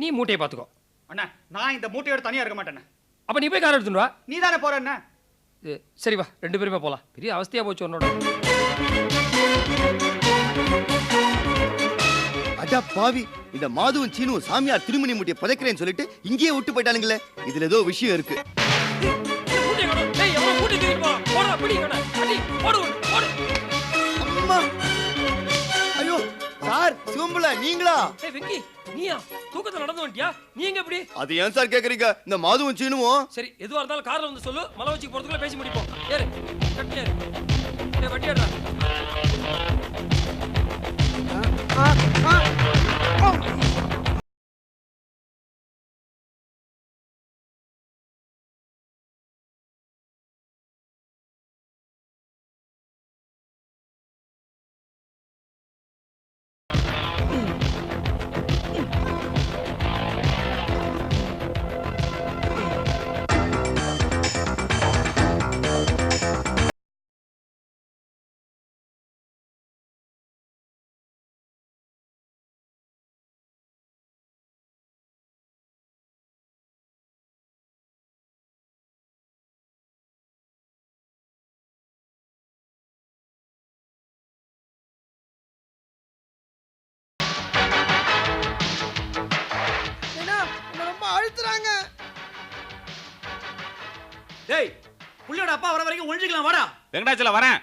நீ மூட்டையை பார்த்துக்கோ. அண்ணா நான் இந்த மூட்டையோட தனியா இருக்க மாட்டேண்ணே. அப்ப நீ போய் கார் எடுத்துட்டு வா. நீ தானே போறேண்ணே. சரி வா, 2 பேருமே போலாம். பெரிய அவஸ்தையா போச்சு உன்னோட. அடா பாவி, இந்த மாதுவும் சீனும் சாமியார் திருமணி மூட்டையை புதைக்கிறேன்னு சொல்லிட்டு இங்கேயே விட்டு போயிட்டானுங்களே. இதுல ஏதோ விஷயம் இருக்கு. அம்மா, ஐயோ சார், சிவம்புல நீங்களா? வெங்கி, நீயா தூக்கத்துல நடந்து வந்துட்டியா? நீ எங்க எப்படி? அது ஏன் சார் கேக்குறீங்க? இந்த மாதுவும் சீனுவும். சரி, எதுவா இருந்தாலும் கார்ல வந்து சொல்லு. மலை வச்சுக்கு போறதுக்குள்ள பேசி முடிப்போம். ஏறு, கட்டி ஏறு. டேய் வண்டி ஏறுடா. டேய், புள்ளியோட அப்பா வர வரைக்கும் ஒழிஞ்சிக்கலாம். வாடா. வெங்கடாச்சல வரேன்.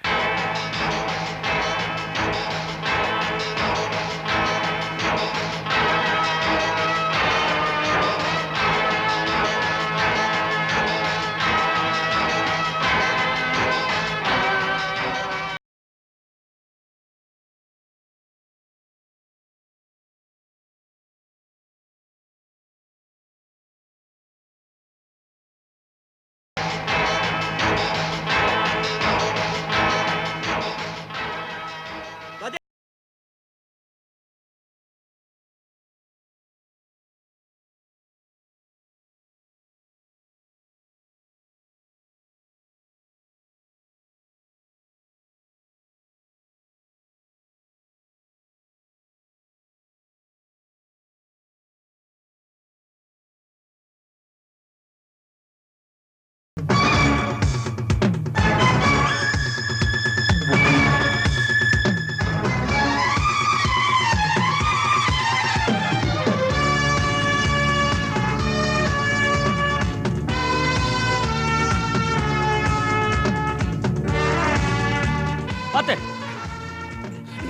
பாத்து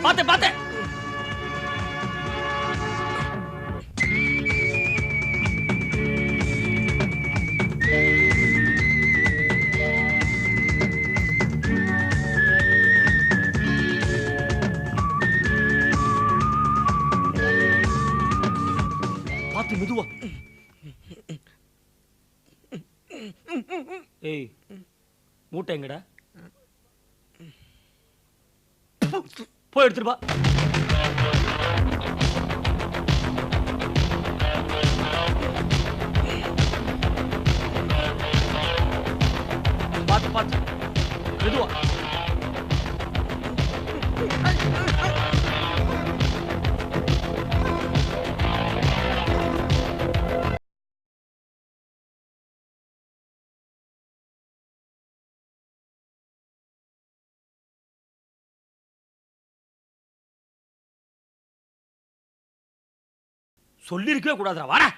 பாத்து பாத்து. பாத்து மெதுவா. ஏய், மூட்டை எங்கடா? போய் எடுத்துட்டு வா. பாத்து பாத்து மெதுவா. சொல்லிருக்கவே கூடாதுடா. வாடா.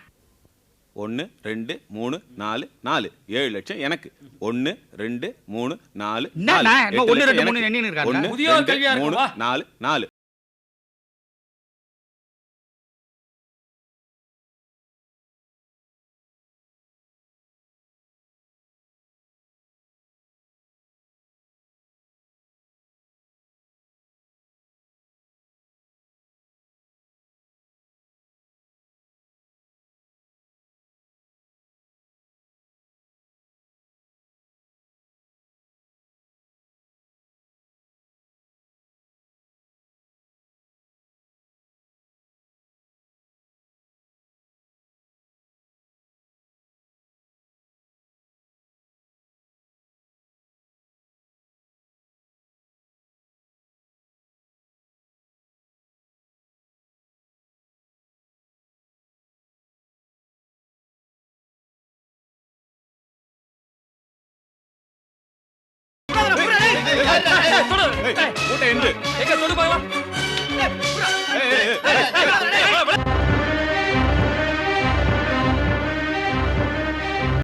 1 2 3 4 4 7 லட்சம் எனக்கு. 1 2 3 4 என்னண்ணா, 4 1 2 3 எண்ணின்னு இருக்காங்க. முதியோர் கல்வியா 3 இருக்கா? 4 4 தொடு. ஏய், மூட்டை எண்டு